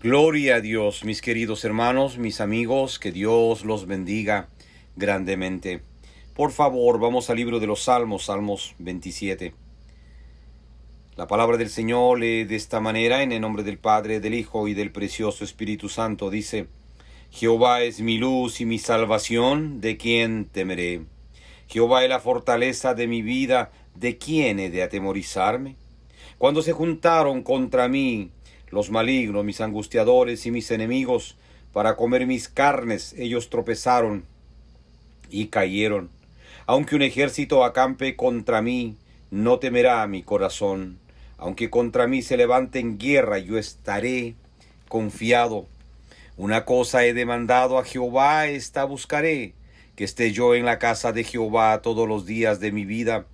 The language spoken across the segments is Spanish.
Gloria a Dios, mis queridos hermanos, mis amigos, que Dios los bendiga grandemente. Por favor, vamos al libro de los Salmos, Salmos 27. La palabra del Señor lee de esta manera, en el nombre del Padre, del Hijo y del precioso Espíritu Santo. Dice: Jehová es mi luz y mi salvación, ¿de quién temeré? Jehová es la fortaleza de mi vida, ¿de quién he de atemorizarme? Cuando se juntaron contra mí los malignos, mis angustiadores y mis enemigos, para comer mis carnes, ellos tropezaron y cayeron. Aunque un ejército acampe contra mí, no temerá mi corazón. Aunque contra mí se levante en guerra, yo estaré confiado. Una cosa he demandado a Jehová, esta buscaré, que esté yo en la casa de Jehová todos los días de mi vida,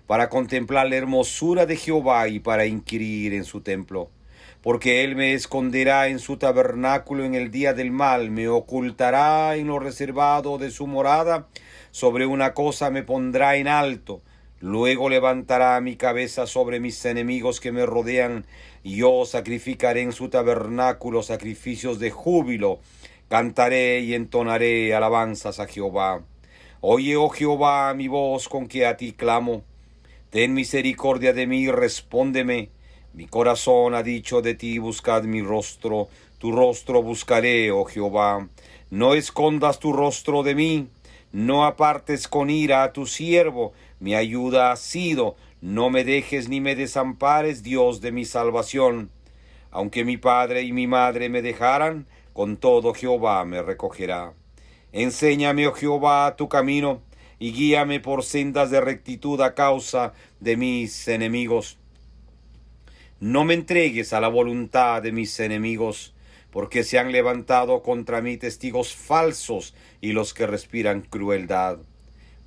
para contemplar la hermosura de Jehová y para inquirir en su templo. Porque él me esconderá en su tabernáculo en el día del mal, me ocultará en lo reservado de su morada, sobre una cosa me pondrá en alto. Luego levantará mi cabeza sobre mis enemigos que me rodean, y yo sacrificaré en su tabernáculo sacrificios de júbilo, cantaré y entonaré alabanzas a Jehová. Oye, oh Jehová, mi voz con que a ti clamo. Ten misericordia de mí y respóndeme. Mi corazón ha dicho de ti, buscad mi rostro. Tu rostro buscaré, oh Jehová. No escondas tu rostro de mí. No apartes con ira a tu siervo. Mi ayuda has sido. No me dejes ni me desampares, Dios de mi salvación. Aunque mi padre y mi madre me dejaran, con todo Jehová me recogerá. Enséñame, oh Jehová, tu camino, y guíame por sendas de rectitud a causa de mis enemigos. No me entregues a la voluntad de mis enemigos, porque se han levantado contra mí testigos falsos y los que respiran crueldad.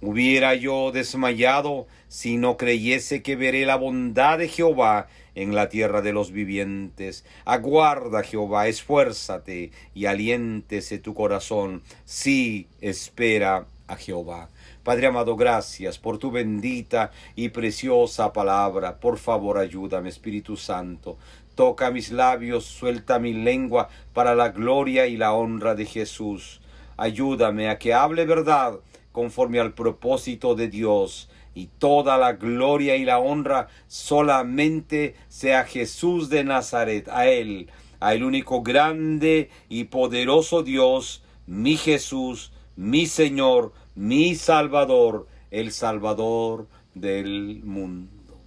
Hubiera yo desmayado si no creyese que veré la bondad de Jehová en la tierra de los vivientes. Aguarda, Jehová, esfuérzate y aliéntese tu corazón. Sí, espera a Jehová. Padre amado, gracias por tu bendita y preciosa palabra. Por favor, ayúdame, Espíritu Santo. Toca mis labios, suelta mi lengua para la gloria y la honra de Jesús. Ayúdame a que hable verdad conforme al propósito de Dios, y toda la gloria y la honra solamente sea Jesús de Nazaret, a Él, al único grande y poderoso Dios, mi Jesús, mi Señor, mi Salvador, el Salvador del mundo.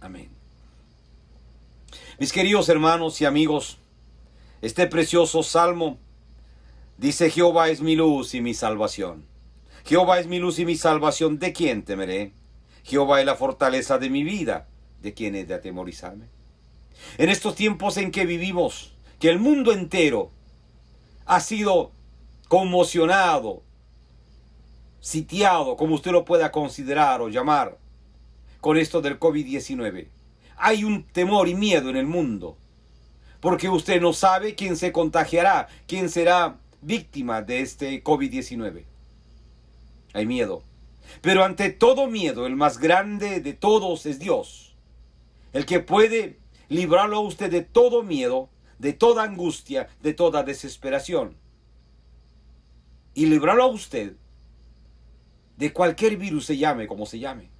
Amén. Mis queridos hermanos y amigos, este precioso salmo dice: Jehová es mi luz y mi salvación. Jehová es mi luz y mi salvación, ¿de quién temeré? Jehová es la fortaleza de mi vida, ¿de quién he de atemorizarme? En estos tiempos en que vivimos, que el mundo entero ha sido conmocionado, sitiado, como usted lo pueda considerar o llamar, con esto del COVID-19. Hay un temor y miedo en el mundo, porque usted no sabe quién se contagiará, quién será víctima de este COVID-19. Hay miedo. Pero ante todo miedo, el más grande de todos es Dios. El que puede librarlo a usted de todo miedo, de toda angustia, de toda desesperación. Y librarlo a usted de cualquier virus, se llame como se llame.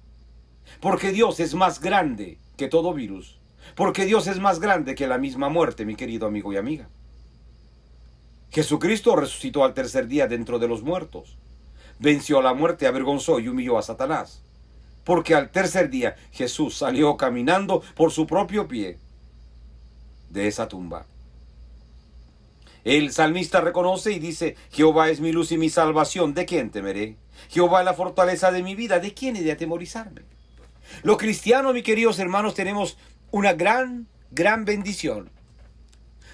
Porque Dios es más grande que todo virus. Porque Dios es más grande que la misma muerte, mi querido amigo y amiga. Jesucristo resucitó al tercer día dentro de los muertos. Venció a la muerte, avergonzó y humilló a Satanás. Porque al tercer día Jesús salió caminando por su propio pie de esa tumba. El salmista reconoce y dice: Jehová es mi luz y mi salvación, ¿de quién temeré? Jehová es la fortaleza de mi vida, ¿de quién he de atemorizarme? Los cristianos, mis queridos hermanos, tenemos una gran bendición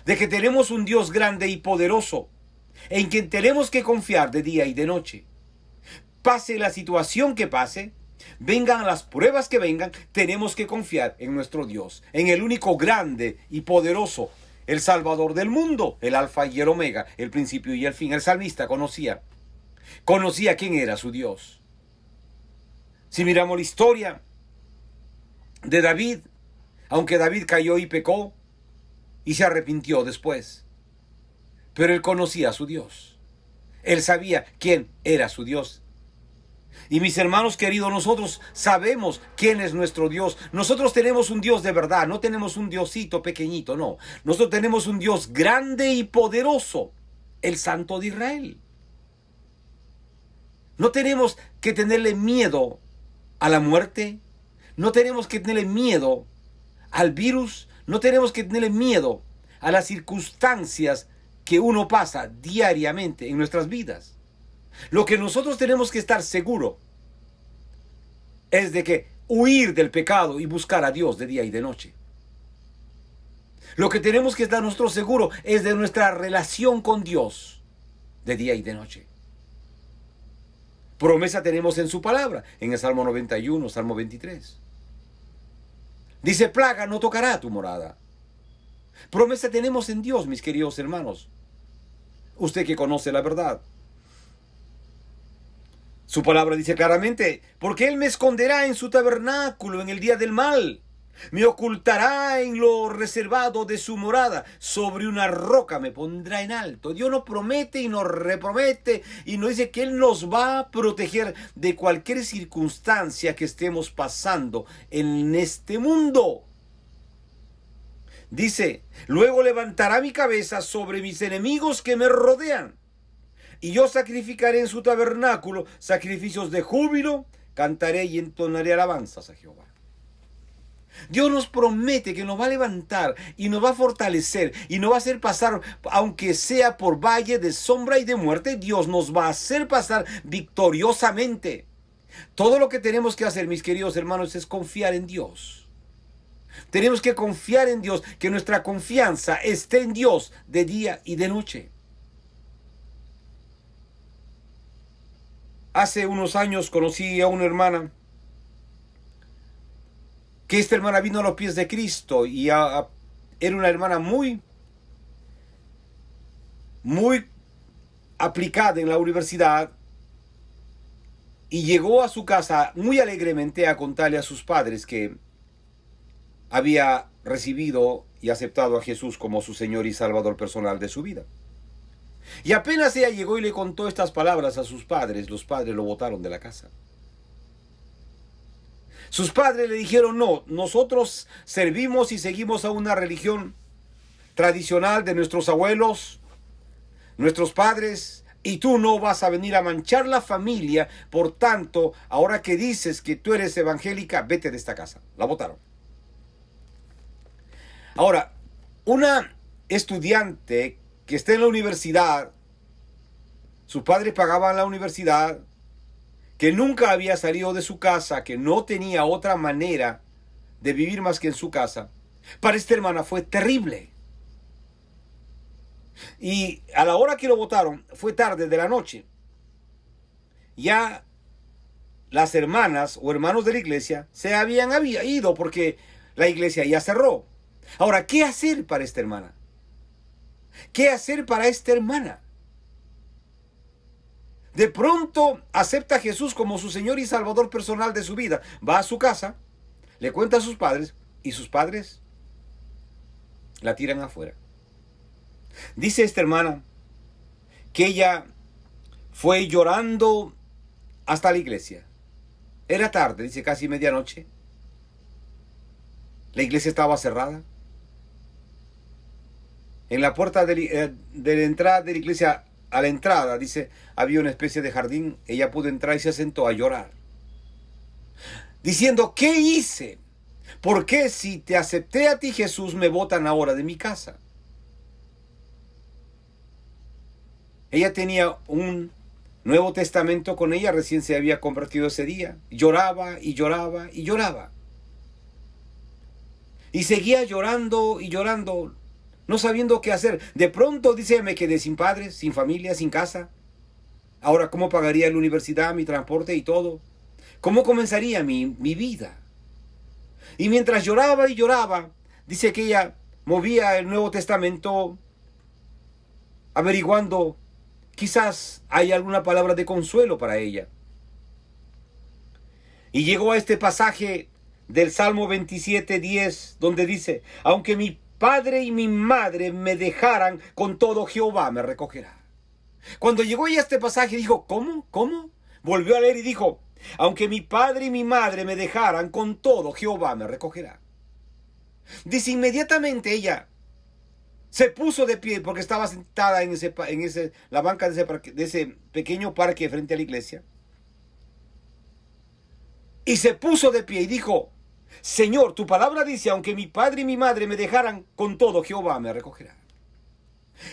de que tenemos un Dios grande y poderoso en quien tenemos que confiar de día y de noche. Pase la situación que pase, vengan las pruebas que vengan, tenemos que confiar en nuestro Dios, en el único grande y poderoso, el Salvador del mundo, el Alfa y el Omega, el principio y el fin. El salmista conocía quién era su Dios. Si miramos la historia de David, aunque David cayó y pecó y se arrepintió después, pero él conocía a su Dios. Él sabía quién era su Dios. Y mis hermanos queridos, nosotros sabemos quién es nuestro Dios. Nosotros tenemos un Dios de verdad, no tenemos un Diosito pequeñito, no. Nosotros tenemos un Dios grande y poderoso, el Santo de Israel. No tenemos que tenerle miedo a la muerte, no tenemos que tenerle miedo al virus, no tenemos que tenerle miedo a las circunstancias que uno pasa diariamente en nuestras vidas. Lo que nosotros tenemos que estar seguros es de que huir del pecado y buscar a Dios de día y de noche. Lo que tenemos que estar nosotros seguros es de nuestra relación con Dios de día y de noche. Promesa tenemos en su palabra, en el Salmo 91, Salmo 23. Dice, plaga no tocará tu morada. Promesa tenemos en Dios, mis queridos hermanos. Usted que conoce la verdad. Su palabra dice claramente, porque Él me esconderá en su tabernáculo en el día del mal. Me ocultará en lo reservado de su morada. Sobre una roca me pondrá en alto. Dios nos promete y nos repromete y nos dice que Él nos va a proteger de cualquier circunstancia que estemos pasando en este mundo. Dice, luego levantará mi cabeza sobre mis enemigos que me rodean. Y yo sacrificaré en su tabernáculo sacrificios de júbilo, cantaré y entonaré alabanzas a Jehová. Dios nos promete que nos va a levantar y nos va a fortalecer y nos va a hacer pasar, aunque sea por valle de sombra y de muerte, Dios nos va a hacer pasar victoriosamente. Todo lo que tenemos que hacer, mis queridos hermanos, es confiar en Dios. Tenemos que confiar en Dios, que nuestra confianza esté en Dios de día y de noche. Hace unos años conocí a una hermana, que esta hermana vino a los pies de Cristo y era una hermana muy aplicada en la universidad y llegó a su casa muy alegremente a contarle a sus padres que había recibido y aceptado a Jesús como su Señor y Salvador personal de su vida. Y apenas ella llegó y le contó estas palabras a sus padres, los padres lo botaron de la casa. Sus padres le dijeron, no, nosotros servimos y seguimos a una religión tradicional de nuestros abuelos, nuestros padres, y tú no vas a venir a manchar la familia. Por tanto, ahora que dices que tú eres evangélica, vete de esta casa. La botaron. Ahora, una estudiante que esté en la universidad, sus padres pagaban la universidad, que nunca había salido de su casa, que no tenía otra manera de vivir más que en su casa, para esta hermana fue terrible. Y a la hora que lo votaron, fue tarde de la noche. Ya las hermanas o hermanos de la iglesia se habían ido porque la iglesia ya cerró. Ahora, ¿qué hacer para esta hermana? ¿Qué hacer para esta hermana? De pronto acepta a Jesús como su Señor y Salvador personal de su vida. Va a su casa, le cuenta a sus padres y sus padres la tiran afuera. Dice esta hermana que ella fue llorando hasta la iglesia. Era tarde, dice casi medianoche. La iglesia estaba cerrada. En la puerta de la entrada de la iglesia, a la entrada, dice, había una especie de jardín. Ella pudo entrar y se sentó a llorar, diciendo, ¿qué hice? ¿Por qué si te acepté a ti, Jesús, me botan ahora de mi casa? Ella tenía un Nuevo Testamento con ella, recién se había convertido ese día. Lloraba y lloraba y lloraba. Y seguía llorando y llorando, no sabiendo qué hacer. De pronto dice, me quedé sin padres, sin familia, sin casa. Ahora, ¿cómo pagaría la universidad, mi transporte y todo? ¿Cómo comenzaría mi vida? Y mientras lloraba y lloraba, dice que ella movía el Nuevo Testamento averiguando, quizás hay alguna palabra de consuelo para ella. Y llegó a este pasaje del Salmo 27:10, donde dice, aunque mi padre y mi madre me dejaran, con todo Jehová me recogerá. Cuando llegó ella a este pasaje, dijo, ¿cómo? ¿Cómo? Volvió a leer y dijo, aunque mi padre y mi madre me dejaran, con todo Jehová me recogerá. Dice, inmediatamente ella se puso de pie porque estaba sentada en la banca de ese pequeño parque frente a la iglesia. Y se puso de pie y dijo, Señor, tu palabra dice, aunque mi padre y mi madre me dejaran, con todo Jehová me recogerá.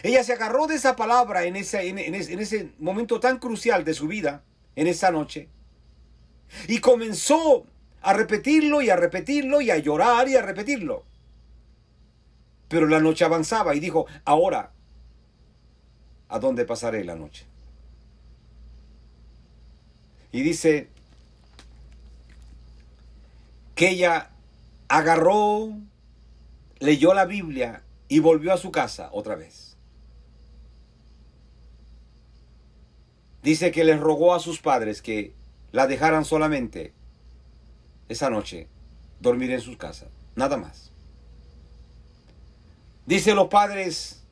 Ella se agarró de esa palabra en ese momento tan crucial de su vida, en esa noche, y comenzó a repetirlo y a repetirlo y a llorar y a repetirlo. Pero la noche avanzaba y dijo, ahora, ¿a dónde pasaré la noche? Y dice que ella agarró, leyó la Biblia y volvió a su casa otra vez. Dice que les rogó a sus padres que la dejaran solamente esa noche dormir en sus casas, nada más. Dice los padres,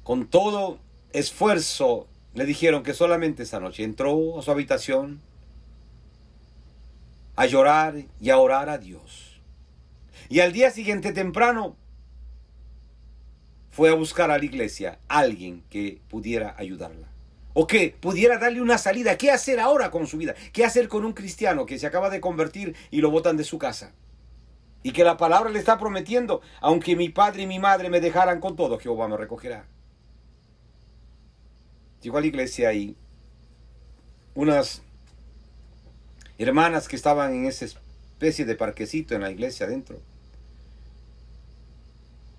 con todo esfuerzo, le dijeron que solamente esa noche entró a su habitación a llorar y a orar a Dios. Y al día siguiente temprano fue a buscar a la iglesia a alguien que pudiera ayudarla o que pudiera darle una salida. ¿Qué hacer ahora con su vida? ¿Qué hacer con un cristiano que se acaba de convertir y lo botan de su casa? Y que la palabra le está prometiendo, aunque mi padre y mi madre me dejaran, con todo Jehová me recogerá. Llegó a la iglesia y unas hermanas que estaban en esa especie de parquecito en la iglesia adentro,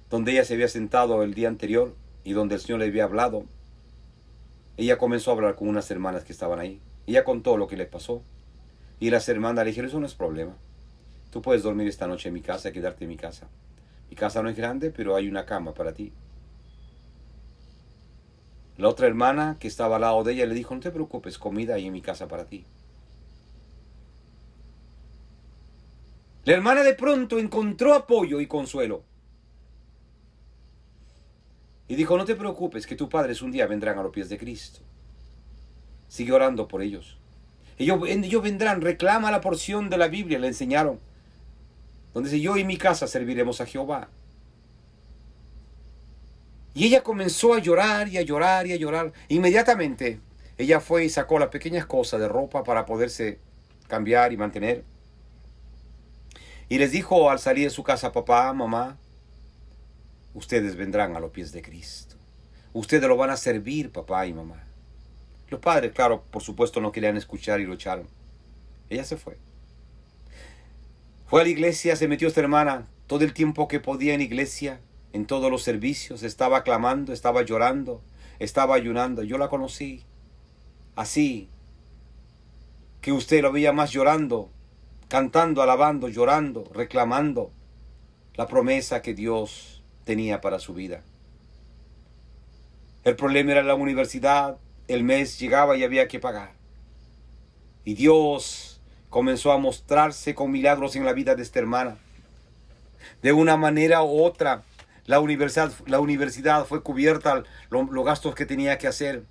donde ella se había sentado el día anterior y donde el Señor le había hablado, ella comenzó a hablar con unas hermanas que estaban ahí. Ella contó lo que le pasó y las hermanas le dijeron, eso no es problema. Tú puedes dormir esta noche en mi casa, quedarte en mi casa. Mi casa no es grande, pero hay una cama para ti. La otra hermana que estaba al lado de ella le dijo, no te preocupes, comida hay en mi casa para ti. La hermana de pronto encontró apoyo y consuelo. Y dijo, no te preocupes, que tus padres un día vendrán a los pies de Cristo. Sigue orando por ellos. Ellos vendrán, reclama la porción de la Biblia, le enseñaron. Donde dice, yo y mi casa serviremos a Jehová. Y ella comenzó a llorar y a llorar y a llorar. Inmediatamente, ella fue y sacó las pequeñas cosas de ropa para poderse cambiar y mantener. Y les dijo al salir de su casa, papá, mamá, ustedes vendrán a los pies de Cristo. Ustedes lo van a servir, papá y mamá. Los padres, claro, por supuesto, no querían escuchar y lo echaron. Ella se fue. Fue a la iglesia, se metió esta hermana todo el tiempo que podía en iglesia, en todos los servicios, estaba clamando, estaba llorando, estaba ayunando. Yo la conocí así, que usted lo veía más llorando, cantando, alabando, llorando, reclamando la promesa que Dios tenía para su vida. El problema era la universidad, el mes llegaba y había que pagar. Y Dios comenzó a mostrarse con milagros en la vida de esta hermana. De una manera u otra, la universidad fue cubierta, los gastos que tenía que hacer.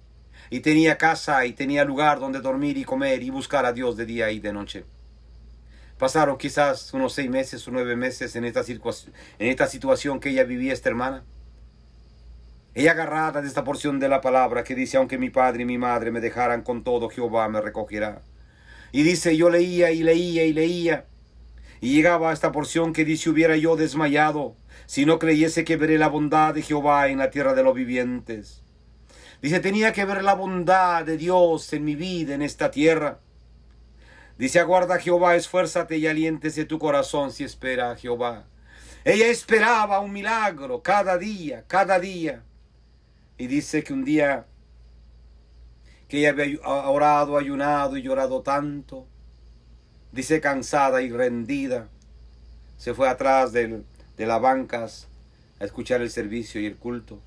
Y tenía casa y tenía lugar donde dormir y comer y buscar a Dios de día y de noche. Pasaron quizás unos 6 meses o 9 meses en esta situación que ella vivía, esta hermana. Ella agarrada de esta porción de la palabra que dice, aunque mi padre y mi madre me dejaran, con todo Jehová me recogerá. Y dice, yo leía y leía y leía. Y llegaba a esta porción que dice, hubiera yo desmayado si no creyese que veré la bondad de Jehová en la tierra de los vivientes. Dice, tenía que ver la bondad de Dios en mi vida, en esta tierra. Dice, aguarda a Jehová, esfuérzate y aliéntese tu corazón si espera a Jehová. Ella esperaba un milagro cada día, cada día. Y dice que un día que ella había orado, ayunado y llorado tanto, dice cansada y rendida, se fue atrás de las bancas a escuchar el servicio y el culto.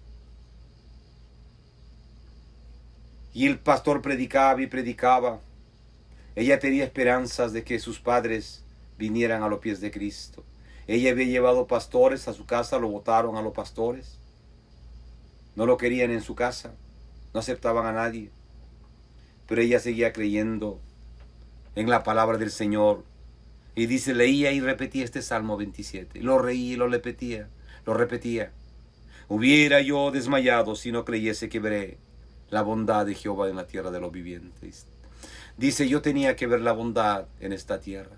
Y el pastor predicaba y predicaba. Ella tenía esperanzas de que sus padres vinieran a los pies de Cristo. Ella había llevado pastores a su casa, lo botaron a los pastores. No lo querían en su casa, no aceptaban a nadie. Pero ella seguía creyendo en la palabra del Señor. Y dice, leía y repetía este Salmo 27. Lo reía y lo repetía, lo repetía. Hubiera yo desmayado si no creyese que veré la bondad de Jehová en la tierra de los vivientes. Dice, yo tenía que ver la bondad en esta tierra.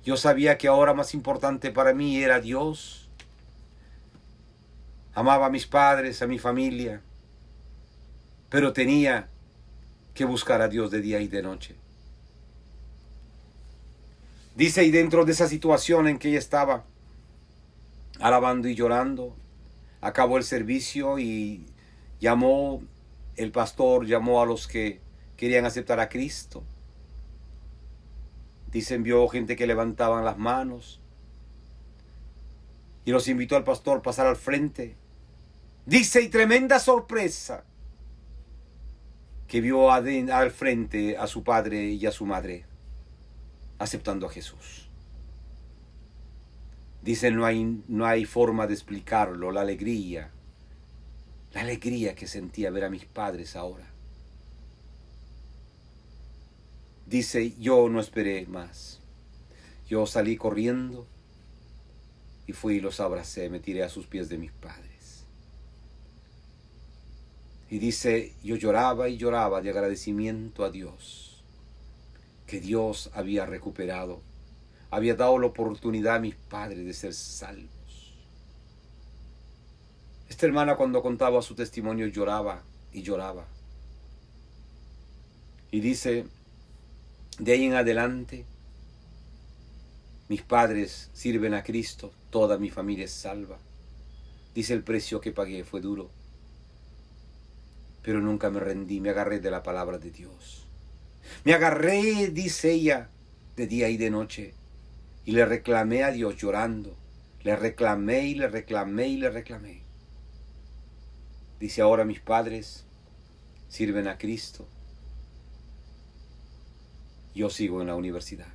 Yo sabía que ahora más importante para mí era Dios. Amaba a mis padres, a mi familia, pero tenía que buscar a Dios de día y de noche. Dice, y dentro de esa situación en que ella estaba alabando y llorando, acabó el servicio y el pastor llamó a los que querían aceptar a Cristo. Dicen, vio gente que levantaban las manos y los invitó al pastor a pasar al frente. Dice, y tremenda sorpresa, que vio al frente a su padre y a su madre aceptando a Jesús. Dice, no hay forma de explicarlo, la alegría que sentía ver a mis padres ahora. Dice, yo no esperé más. Yo salí corriendo y fui y los abracé, me tiré a sus pies de mis padres. Y dice, yo lloraba y lloraba de agradecimiento a Dios, que Dios había recuperado, había dado la oportunidad a mis padres de ser salvos. Esta hermana, cuando contaba su testimonio, lloraba y lloraba. Y dice, de ahí en adelante, mis padres sirven a Cristo, toda mi familia es salva. Dice, el precio que pagué fue duro, pero nunca me rendí, me agarré de la palabra de Dios. Me agarré, dice ella, de día y de noche, y le reclamé a Dios llorando. Le reclamé y le reclamé y le reclamé. Dice, ahora mis padres sirven a Cristo. Yo sigo en la universidad.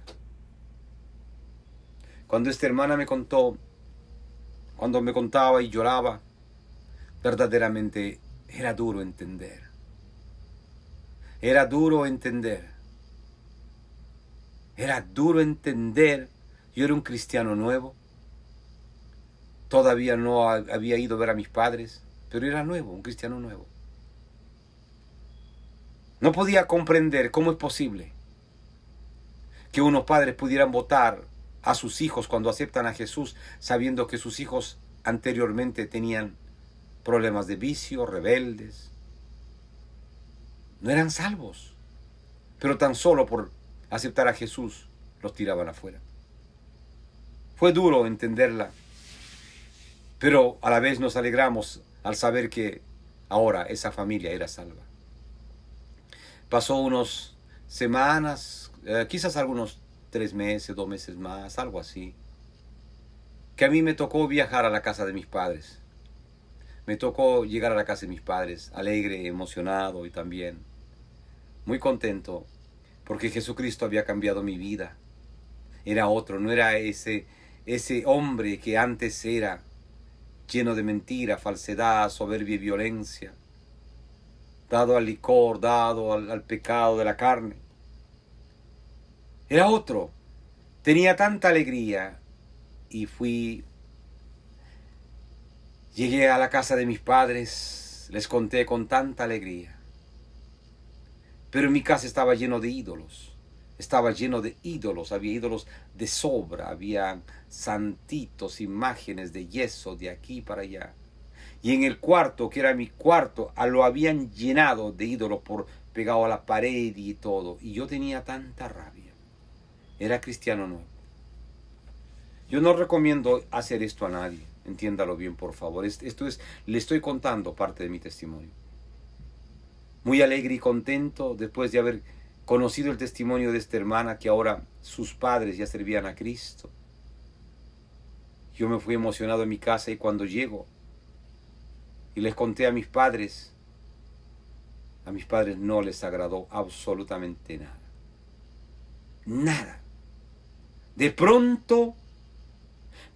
Cuando esta hermana me contó, cuando me contaba y lloraba, verdaderamente era duro entender. Era duro entender. Era duro entender. Yo era un cristiano nuevo. Todavía no había ido a ver a mis padres, pero era nuevo, un cristiano nuevo. No podía comprender cómo es posible que unos padres pudieran votar a sus hijos cuando aceptan a Jesús, sabiendo que sus hijos anteriormente tenían problemas de vicio, rebeldes. No eran salvos, pero tan solo por aceptar a Jesús los tiraban afuera. Fue duro entenderla, pero a la vez nos alegramos al saber que ahora esa familia era salva. Pasó unas semanas, quizás algunos 3 meses, 2 meses más, algo así, que a mí me tocó viajar a la casa de mis padres. Me tocó llegar a la casa de mis padres, alegre, emocionado y también muy contento, porque Jesucristo había cambiado mi vida. Era otro, no era ese hombre que antes era, lleno de mentira, falsedad, soberbia y violencia, dado al licor, dado al pecado de la carne. Era otro, tenía tanta alegría y llegué a la casa de mis padres, les conté con tanta alegría. Pero mi casa estaba lleno de ídolos, había ídolos de sobra, había santitos, imágenes de yeso de aquí para allá. Y en el cuarto, que era mi cuarto, lo habían llenado de ídolos pegado a la pared y todo. Y yo tenía tanta rabia. Era cristiano nuevo. Yo no recomiendo hacer esto a nadie. Entiéndalo bien, por favor. Le estoy contando parte de mi testimonio. Muy alegre y contento después de haber conocido el testimonio de esta hermana, que ahora sus padres ya servían a Cristo. Yo me fui emocionado en mi casa, y cuando llego y les conté a mis padres no les agradó absolutamente nada. Nada. De pronto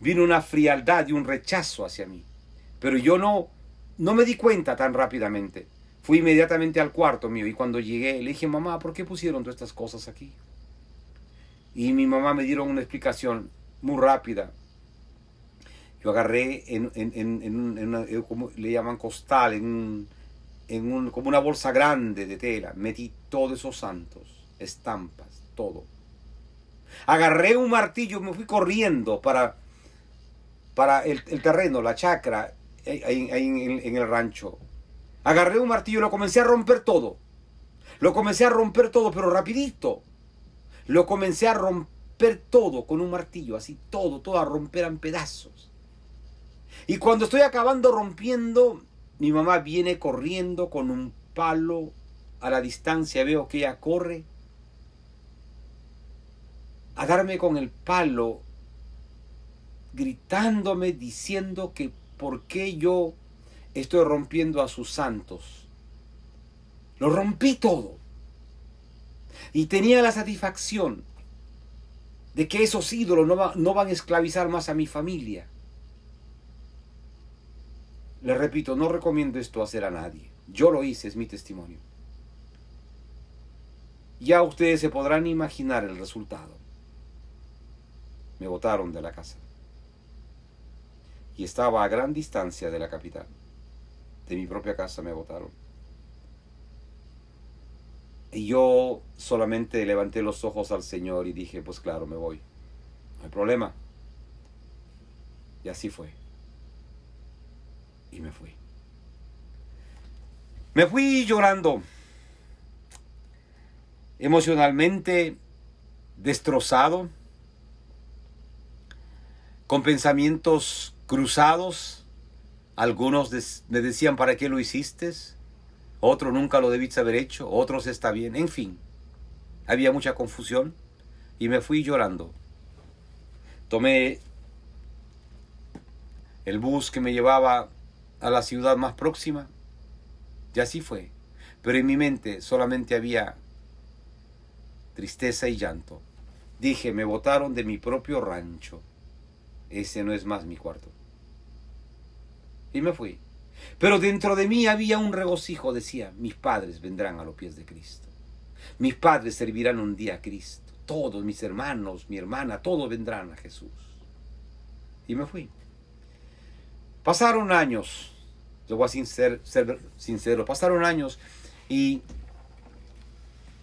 Vino una frialdad y un rechazo hacia mí. Pero yo no me di cuenta tan rápidamente. Fui inmediatamente al cuarto mío y cuando llegué le dije, mamá, ¿por qué pusieron todas estas cosas aquí? Y mi mamá me dieron una explicación muy rápida. Yo agarré como le llaman costal, como una bolsa grande de tela, metí todos esos santos, estampas, todo. Agarré un martillo, me fui corriendo para el terreno, la chacra, ahí en el rancho. Agarré un martillo y lo comencé a romper todo. Lo comencé a romper todo, pero rapidito. Lo comencé a romper todo con un martillo, así todo a romper en pedazos. Y cuando estoy acabando rompiendo, mi mamá viene corriendo con un palo a la distancia. Veo que ella corre a darme con el palo, gritándome, diciendo que por qué yo estoy rompiendo a sus santos. Lo rompí todo. Y tenía la satisfacción de que esos ídolos no van a esclavizar más a mi familia. Les repito, no recomiendo esto hacer a nadie. Yo lo hice, es mi testimonio. Ya ustedes se podrán imaginar el resultado. Me botaron de la casa. Y estaba a gran distancia de la capital. De mi propia casa me botaron. Y yo solamente levanté los ojos al Señor y dije, pues claro, me voy. No hay problema. Y así fue. Y me fui. Me fui llorando, emocionalmente destrozado, con pensamientos cruzados. Algunos me decían, ¿para qué lo hiciste? Otros, nunca lo debiste haber hecho. Otros, está bien. En fin, había mucha confusión y me fui llorando. Tomé el bus que me llevaba a la ciudad más próxima y así fue. Pero en mi mente solamente había tristeza y llanto. Dije, me botaron de mi propio rancho. Ese no es más mi cuarto. Y me fui. Pero dentro de mí había un regocijo. Decía, mis padres vendrán a los pies de Cristo. Mis padres servirán un día a Cristo. Todos mis hermanos, mi hermana, todos vendrán a Jesús. Y me fui. Pasaron años. Yo voy a ser sincero. Pasaron años y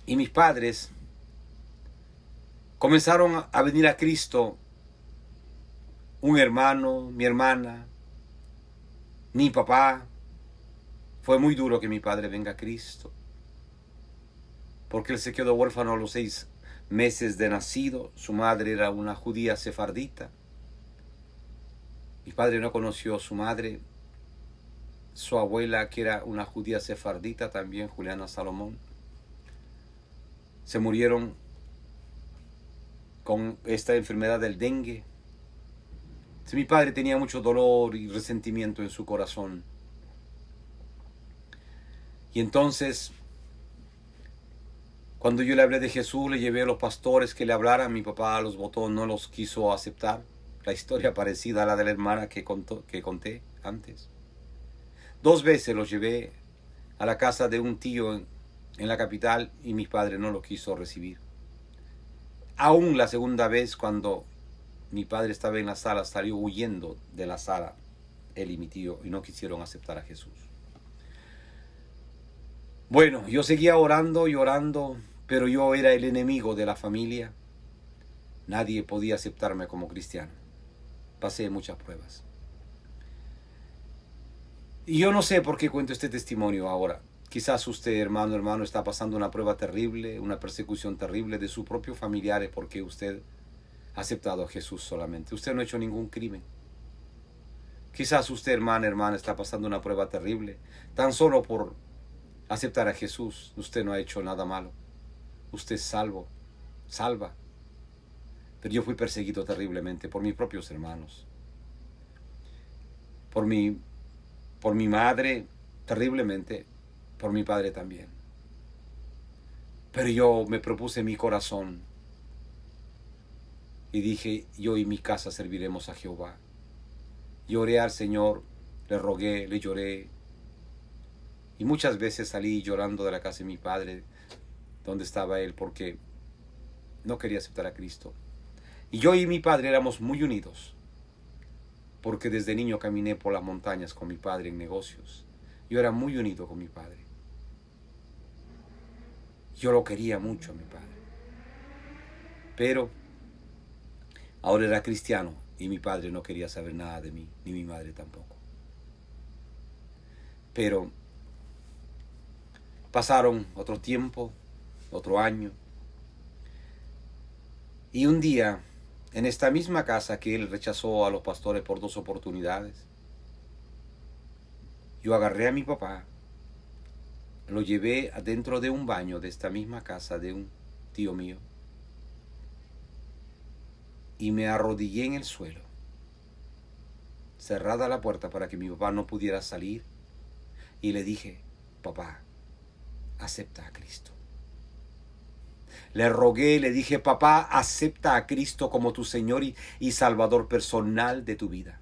mis padres comenzaron a venir a Cristo. Un hermano, mi hermana, mi papá. Fue muy duro que mi padre venga a Cristo, porque él se quedó huérfano a los 6 meses de nacido. Su madre era una judía sefardita. Mi padre no conoció a su madre. Su abuela, que era una judía sefardita también, Juliana Salomón, se murieron con esta enfermedad del dengue. Mi padre tenía mucho dolor y resentimiento en su corazón. Y entonces, cuando yo le hablé de Jesús, le llevé a los pastores que le hablaran. Mi papá los votó, no los quiso aceptar. La historia parecida a la de la hermana que conté antes. 2 veces los llevé a la casa de un tío en la capital y mi padre no lo quiso recibir. Aún la segunda vez, cuando mi padre estaba en la sala, salió huyendo de la sala, él y mi tío, y no quisieron aceptar a Jesús. Bueno, yo seguía orando y orando, pero yo era el enemigo de la familia. Nadie podía aceptarme como cristiano. Pasé muchas pruebas. Y yo no sé por qué cuento este testimonio ahora. Quizás usted, hermano, está pasando una prueba terrible, una persecución terrible de sus propios familiares porque usted ha aceptado a Jesús solamente. Usted no ha hecho ningún crimen. Quizás usted, hermana, está pasando una prueba terrible. Tan solo por aceptar a Jesús, usted no ha hecho nada malo. Usted es salva. Pero yo fui perseguido terriblemente por mis propios hermanos. Por mi madre, terriblemente. Por mi padre también. Pero yo me propuse en mi corazón y dije, yo y mi casa serviremos a Jehová. Y oré al Señor, le rogué, le lloré. Y muchas veces salí llorando de la casa de mi padre, donde estaba él, porque no quería aceptar a Cristo. Y yo y mi padre éramos muy unidos, porque desde niño caminé por las montañas con mi padre en negocios. Yo era muy unido con mi padre. Yo lo quería mucho a mi padre. Pero ahora era cristiano y mi padre no quería saber nada de mí, ni mi madre tampoco. Pero pasaron otro tiempo, otro año. Y un día, en esta misma casa que él rechazó a los pastores por 2 oportunidades, yo agarré a mi papá, lo llevé adentro de un baño de esta misma casa de un tío mío y me arrodillé en el suelo, cerrada la puerta para que mi papá no pudiera salir, y le dije, papá, acepta a Cristo. Le rogué, le dije, papá, acepta a Cristo como tu Señor y Salvador personal de tu vida.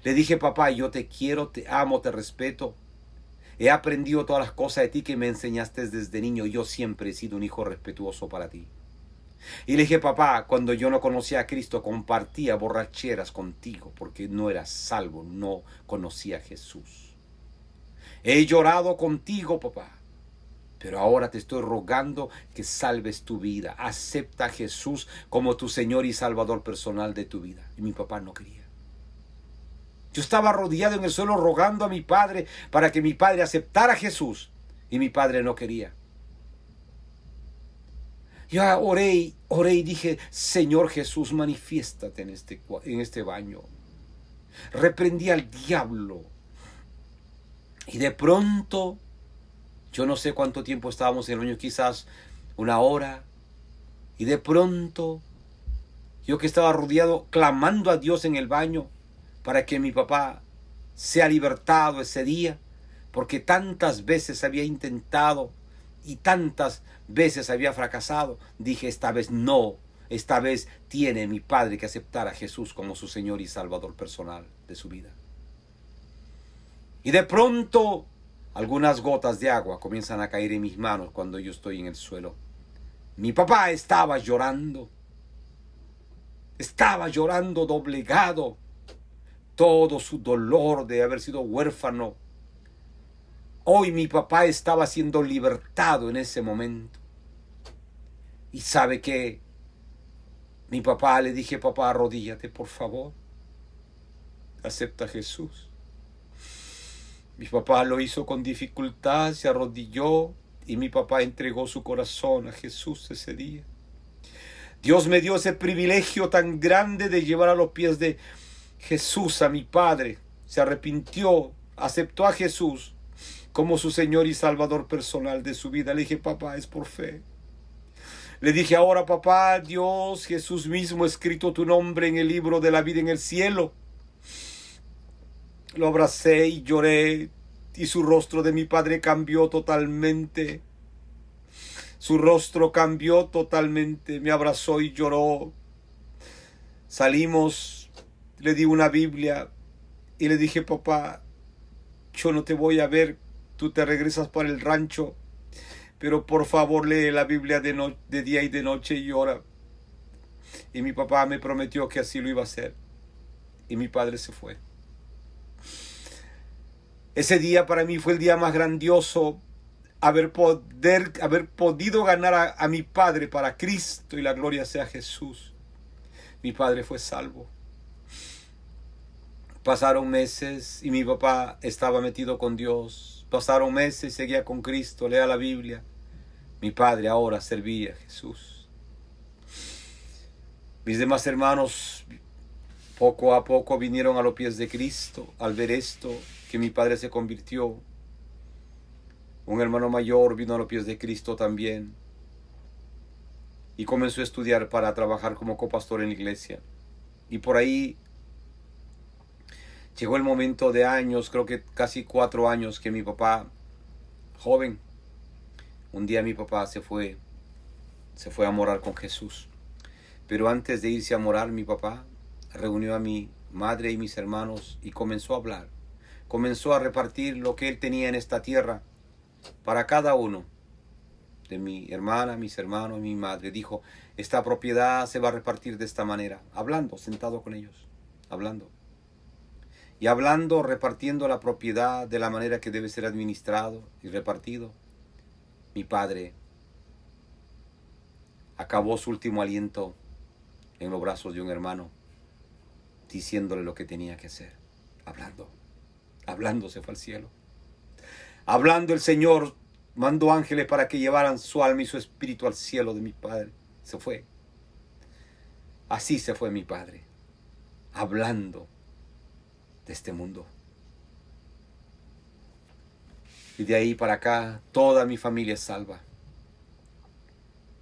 Le dije, papá, yo te quiero, te amo, te respeto. He aprendido todas las cosas de ti que me enseñaste desde niño. Yo siempre he sido un hijo respetuoso para ti. Y le dije, papá, cuando yo no conocía a Cristo, compartía borracheras contigo porque no eras salvo, no conocía a Jesús. He llorado contigo, papá. Pero ahora te estoy rogando que salves tu vida. Acepta a Jesús como tu Señor y Salvador personal de tu vida. Y mi papá no quería. Yo estaba arrodillado en el suelo rogando a mi padre para que mi padre aceptara a Jesús. Y mi padre no quería. Yo oré y dije, Señor Jesús, manifiéstate en este baño. Reprendí al diablo. Y de pronto, yo no sé cuánto tiempo estábamos en el baño, quizás 1 hora. Y de pronto, yo que estaba rodeado, clamando a Dios en el baño para que mi papá sea libertado ese día, porque tantas veces había intentado y tantas veces había fracasado. Dije, esta vez no, esta vez tiene mi padre que aceptar a Jesús como su Señor y Salvador personal de su vida. Y de pronto, algunas gotas de agua comienzan a caer en mis manos cuando yo estoy en el suelo. Mi papá estaba llorando doblegado, todo su dolor de haber sido huérfano. Hoy mi papá estaba siendo libertado en ese momento. Y sabe que mi papá, le dije, papá, arrodíllate, por favor. Acepta a Jesús. Mi papá lo hizo con dificultad, se arrodilló y mi papá entregó su corazón a Jesús ese día. Dios me dio ese privilegio tan grande de llevar a los pies de Jesús a mi padre. Se arrepintió, aceptó a Jesús como su Señor y Salvador personal de su vida. Le dije, papá, es por fe. Le dije, ahora, papá, Dios, Jesús mismo ha escrito tu nombre en el libro de la vida en el cielo. Lo abracé y lloré, y su rostro de mi padre cambió totalmente. Su rostro cambió totalmente, me abrazó y lloró. Salimos, le di una Biblia y le dije, papá, yo no te voy a ver, tú te regresas para el rancho, pero por favor lee la Biblia de día y de noche y ora. Y mi papá me prometió que así lo iba a hacer. Y mi padre se fue. Ese día para mí fue el día más grandioso, haber podido ganar a mi padre para Cristo, y la gloria sea Jesús. Mi padre fue salvo. Pasaron meses y mi papá estaba metido con Dios. Pasaron meses y seguía con Cristo, lea la Biblia. Mi padre ahora servía a Jesús. Mis demás hermanos poco a poco vinieron a los pies de Cristo al ver esto, que mi padre se convirtió. Un hermano mayor vino a los pies de Cristo también y comenzó a estudiar para trabajar como copastor en la iglesia. Y por ahí llegó el momento de años, creo que casi 4 años, que mi papá, joven, un día mi papá se fue a morar con Jesús. Pero antes de irse a morar, mi papá reunió a mi madre y mis hermanos y comenzó a hablar. Comenzó a repartir lo que él tenía en esta tierra para cada uno de mi hermana, mis hermanos y mi madre. Dijo, esta propiedad se va a repartir de esta manera. Hablando, sentado con ellos, hablando. Y hablando, repartiendo la propiedad de la manera que debe ser administrado y repartido. Mi padre acabó su último aliento en los brazos de un hermano, diciéndole lo que tenía que hacer. Hablando se fue al cielo. Hablando el Señor mandó ángeles para que llevaran su alma y su espíritu al cielo de mi padre. Se fue. Así se fue mi padre. Hablando de este mundo. Y de ahí para acá, toda mi familia es salva.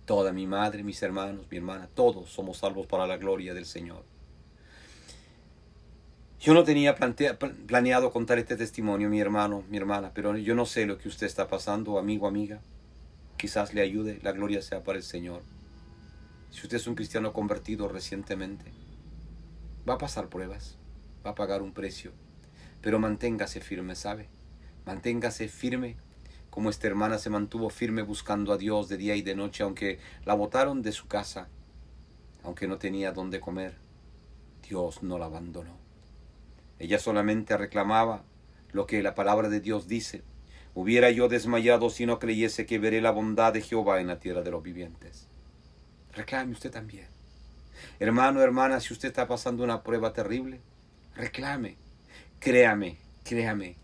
Toda mi madre, mis hermanos, mi hermana, todos somos salvos para la gloria del Señor. Yo no tenía planeado contar este testimonio, mi hermano, mi hermana, pero yo no sé lo que usted está pasando, amigo, amiga. Quizás le ayude, la gloria sea para el Señor. Si usted es un cristiano convertido recientemente, va a pasar pruebas, va a pagar un precio, pero manténgase firme, ¿sabe? Manténgase firme, como esta hermana se mantuvo firme buscando a Dios de día y de noche, aunque la botaron de su casa, aunque no tenía dónde comer, Dios no la abandonó. Ella solamente reclamaba lo que la palabra de Dios dice. Hubiera yo desmayado si no creyese que veré la bondad de Jehová en la tierra de los vivientes. Reclame usted también. Hermano, hermana, si usted está pasando una prueba terrible, reclame. Créame, créame.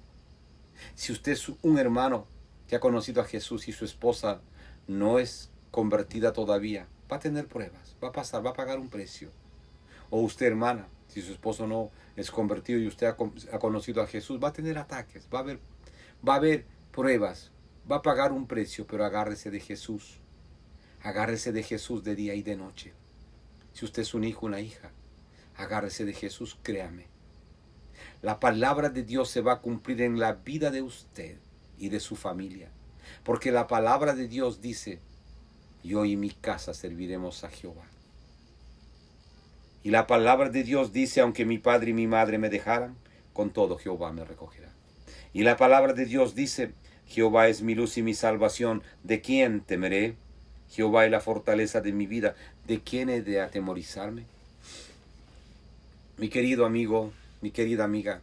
Si usted es un hermano que ha conocido a Jesús y su esposa no es convertida todavía, va a tener pruebas, va a pasar, va a pagar un precio. O usted, hermana, si su esposo no es convertido y usted ha conocido a Jesús, va a tener ataques, va a haber pruebas, va a pagar un precio, pero agárrese de Jesús. Agárrese de Jesús de día y de noche. Si usted es un hijo, una hija, agárrese de Jesús, créame. La palabra de Dios se va a cumplir en la vida de usted y de su familia. Porque la palabra de Dios dice, yo y mi casa serviremos a Jehová. Y la palabra de Dios dice, aunque mi padre y mi madre me dejaran, con todo Jehová me recogerá. Y la palabra de Dios dice, Jehová es mi luz y mi salvación, ¿de quién temeré? Jehová es la fortaleza de mi vida, ¿de quién he de atemorizarme? Mi querido amigo, mi querida amiga,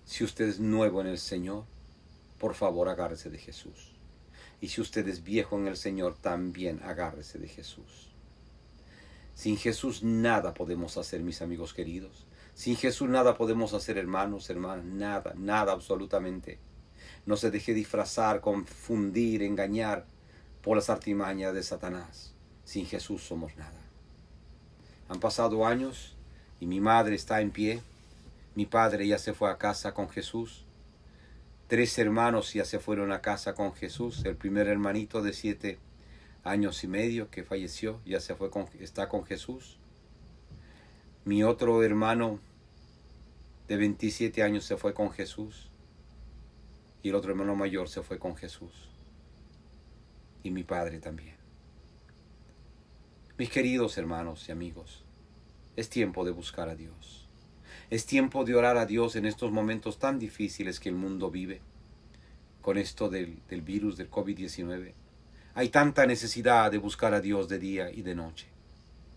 si usted es nuevo en el Señor, por favor agárrese de Jesús. Y si usted es viejo en el Señor, también agárrese de Jesús. Sin Jesús nada podemos hacer, mis amigos queridos. Sin Jesús nada podemos hacer, hermanos, hermanas, nada, nada absolutamente. No se deje disfrazar, confundir, engañar por las artimañas de Satanás. Sin Jesús somos nada. Han pasado años y mi madre está en pie. Mi padre ya se fue a casa con Jesús. 3 hermanos ya se fueron a casa con Jesús. El primer hermanito de 7 años y medio que falleció, ya está con Jesús. Mi otro hermano de 27 años se fue con Jesús. Y el otro hermano mayor se fue con Jesús. Y mi padre también. Mis queridos hermanos y amigos, es tiempo de buscar a Dios. Es tiempo de orar a Dios en estos momentos tan difíciles que el mundo vive. Con esto del virus del COVID-19. Hay tanta necesidad de buscar a Dios de día y de noche.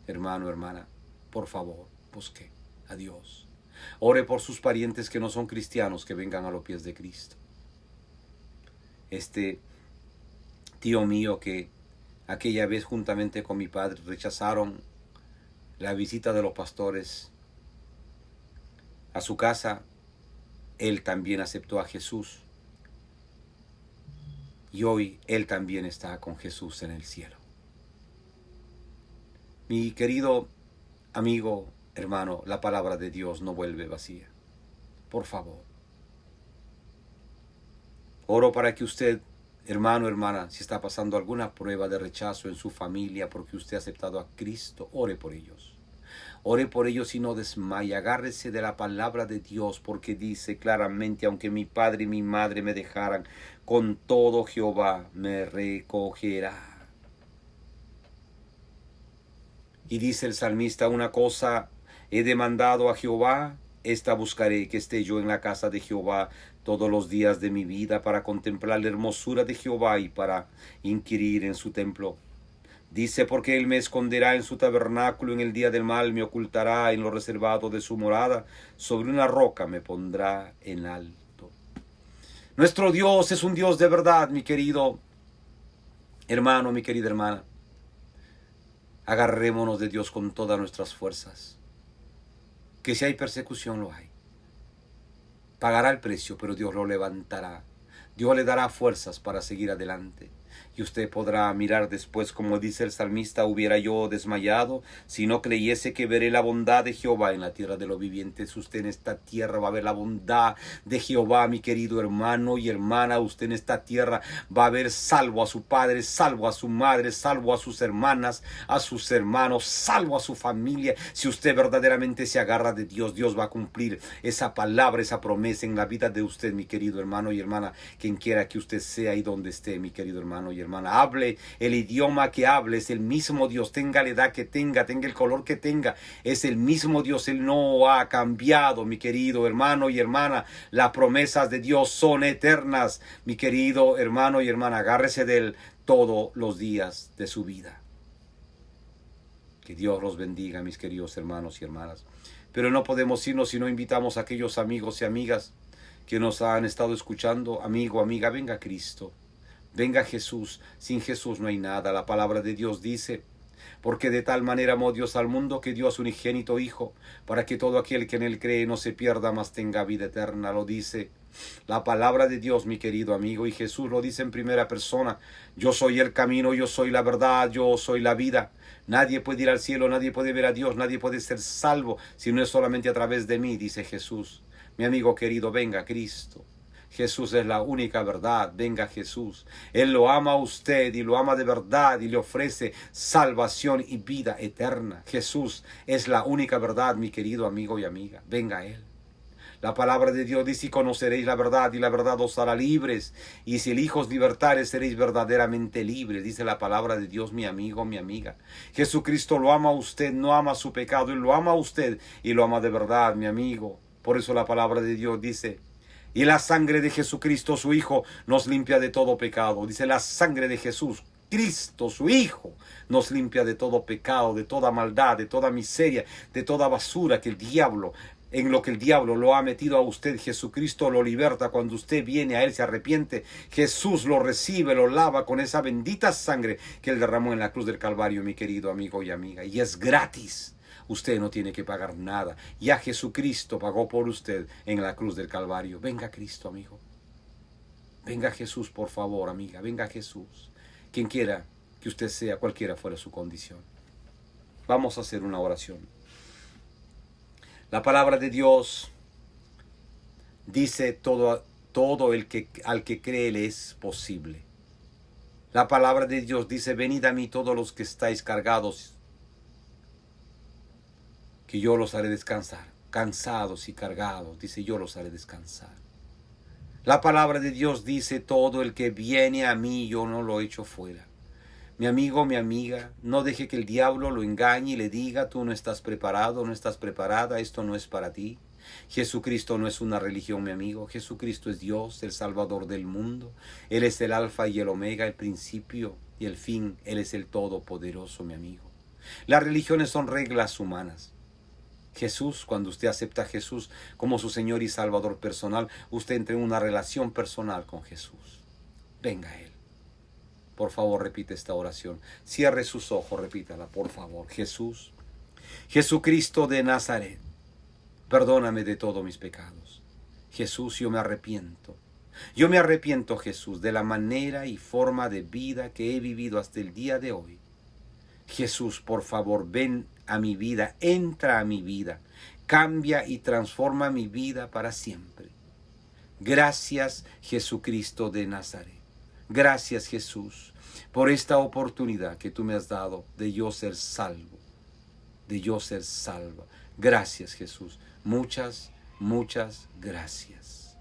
Hermano, hermana, por favor, busque a Dios. Ore por sus parientes que no son cristianos, que vengan a los pies de Cristo. Este tío mío que aquella vez juntamente con mi padre rechazaron la visita de los pastores a su casa, él también aceptó a Jesús. Y hoy él también está con Jesús en el cielo. Mi querido amigo, hermano, la palabra de Dios no vuelve vacía. Por favor. Oro para que usted, hermano, hermana, si está pasando alguna prueba de rechazo en su familia porque usted ha aceptado a Cristo, ore por ellos. Ore por ellos y no desmaye. Agárrese de la palabra de Dios porque dice claramente, aunque mi padre y mi madre me dejaran, con todo Jehová me recogerá. Y dice el salmista, una cosa he demandado a Jehová, esta buscaré, que esté yo en la casa de Jehová todos los días de mi vida, para contemplar la hermosura de Jehová y para inquirir en su templo. Dice, porque él me esconderá en su tabernáculo en el día del mal, me ocultará en lo reservado de su morada, sobre una roca me pondrá en alto. Nuestro Dios es un Dios de verdad, mi querido hermano, mi querida hermana. Agarrémonos de Dios con todas nuestras fuerzas. Que si hay persecución, lo hay. Pagará el precio, pero Dios lo levantará. Dios le dará fuerzas para seguir adelante. Y usted podrá mirar después, como dice el salmista, hubiera yo desmayado si no creyese que veré la bondad de Jehová en la tierra de los vivientes. Usted en esta tierra va a ver la bondad de Jehová, mi querido hermano y hermana. Usted en esta tierra va a ver salvo a su padre, salvo a su madre, salvo a sus hermanas, a sus hermanos, salvo a su familia. Si usted verdaderamente se agarra de Dios, Dios va a cumplir esa palabra, esa promesa en la vida de usted, mi querido hermano y hermana, quien quiera que usted sea y donde esté, mi querido hermano y hermana. Hable el idioma que hable, es el mismo Dios, tenga la edad que tenga el color que tenga, es el mismo Dios. Él no ha cambiado, mi querido hermano y hermana. Las promesas de Dios son eternas, mi querido hermano y hermana. Agárrese de él todos los días de su vida. Que Dios los bendiga, mis queridos hermanos y hermanas. Pero no podemos irnos si no invitamos a aquellos amigos y amigas que nos han estado escuchando. Amigo, amiga, venga a Cristo. Venga Jesús. Sin Jesús no hay nada. La palabra de Dios dice, porque de tal manera amó Dios al mundo que dio a su unigénito Hijo, para que todo aquel que en él cree no se pierda, mas tenga vida eterna. Lo dice la palabra de Dios, mi querido amigo, y Jesús lo dice en primera persona. Yo soy el camino, yo soy la verdad, yo soy la vida. Nadie puede ir al cielo, nadie puede ver a Dios, nadie puede ser salvo si no es solamente a través de mí, dice Jesús. Mi amigo querido, venga Cristo. Jesús es la única verdad. Venga Jesús. Él lo ama a usted y lo ama de verdad y le ofrece salvación y vida eterna. Jesús es la única verdad, mi querido amigo y amiga. Venga a Él. La palabra de Dios dice, y conoceréis la verdad y la verdad os hará libres. Y si el Hijo os libertare, seréis verdaderamente libres. Dice la palabra de Dios, mi amigo, mi amiga. Jesucristo lo ama a usted, no ama su pecado. Él lo ama a usted y lo ama de verdad, mi amigo. Por eso la palabra de Dios dice, y la sangre de Jesucristo, su Hijo, nos limpia de todo pecado. Dice, la sangre de Jesús, Cristo, su Hijo, nos limpia de todo pecado, de toda maldad, de toda miseria, de toda basura que el diablo, en lo que el diablo lo ha metido a usted. Jesucristo lo liberta cuando usted viene a Él, se arrepiente. Jesús lo recibe, lo lava con esa bendita sangre que Él derramó en la cruz del Calvario, mi querido amigo y amiga. Y es gratis. Usted no tiene que pagar nada. Ya Jesucristo pagó por usted en la cruz del Calvario. Venga Cristo, amigo. Venga Jesús, por favor, amiga. Venga Jesús. Quien quiera que usted sea, cualquiera fuera su condición. Vamos a hacer una oración. La palabra de Dios dice, todo al que cree le es posible. La palabra de Dios dice, venid a mí todos los que estáis cargados, que yo los haré descansar. Cansados y cargados, dice, yo los haré descansar. La palabra de Dios dice, todo el que viene a mí, yo no lo echo fuera. Mi amigo, mi amiga, no deje que el diablo lo engañe y le diga, tú no estás preparado, no estás preparada, esto no es para ti. Jesucristo no es una religión, mi amigo. Jesucristo es Dios, el Salvador del mundo. Él es el alfa y el omega, el principio y el fin. Él es el todopoderoso, mi amigo. Las religiones son reglas humanas. Jesús, cuando usted acepta a Jesús como su Señor y Salvador personal, usted entra en una relación personal con Jesús. Venga a Él. Por favor, repite esta oración. Cierre sus ojos, repítala, por favor. Jesús, Jesucristo de Nazaret, perdóname de todos mis pecados. Jesús, yo me arrepiento. Yo me arrepiento, Jesús, de la manera y forma de vida que he vivido hasta el día de hoy. Jesús, por favor, ven a mi vida, entra a mi vida, cambia y transforma mi vida para siempre. Gracias, Jesucristo de Nazaret. Gracias, Jesús, por esta oportunidad que tú me has dado de yo ser salvo, de yo ser salva. Gracias, Jesús. Muchas, muchas gracias.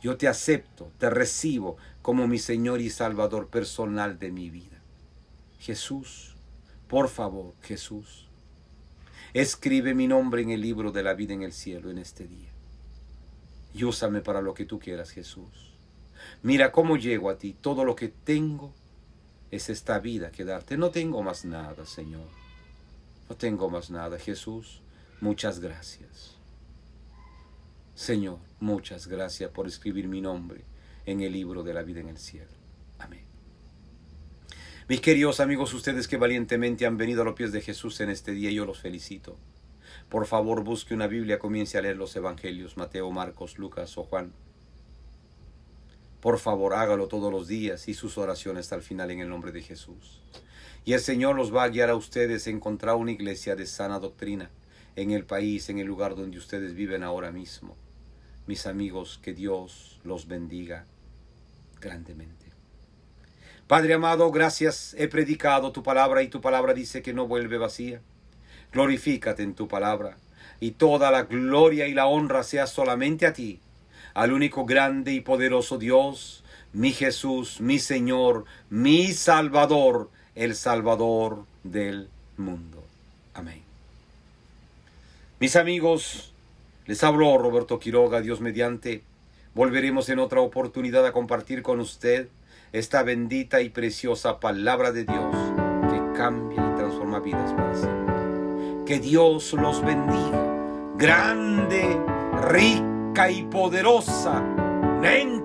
Yo te acepto, te recibo como mi Señor y Salvador personal de mi vida. Jesús, Por favor, Jesús, escribe mi nombre en el libro de la vida en el cielo en este día. Y úsame para lo que tú quieras, Jesús. Mira cómo llego a ti. Todo lo que tengo es esta vida que darte. No tengo más nada, Señor. No tengo más nada, Jesús. Muchas gracias. Señor, muchas gracias por escribir mi nombre en el libro de la vida en el cielo. Amén. Mis queridos amigos, ustedes que valientemente han venido a los pies de Jesús en este día, yo los felicito. Por favor, busque una Biblia, comience a leer los Evangelios, Mateo, Marcos, Lucas o Juan. Por favor, hágalo todos los días y sus oraciones al final en el nombre de Jesús. Y el Señor los va a guiar a ustedes a encontrar una iglesia de sana doctrina en el país, en el lugar donde ustedes viven ahora mismo. Mis amigos, que Dios los bendiga grandemente. Padre amado, gracias, he predicado tu palabra y tu palabra dice que no vuelve vacía. Glorifícate en tu palabra y toda la gloria y la honra sea solamente a ti, al único grande y poderoso Dios, mi Jesús, mi Señor, mi Salvador, el Salvador del mundo. Amén. Mis amigos, les habló Roberto Quiroga, Dios mediante. Volveremos en otra oportunidad a compartir con usted esta bendita y preciosa palabra de Dios que cambia y transforma vidas para siempre. Que Dios los bendiga, grande, rica y poderosamente.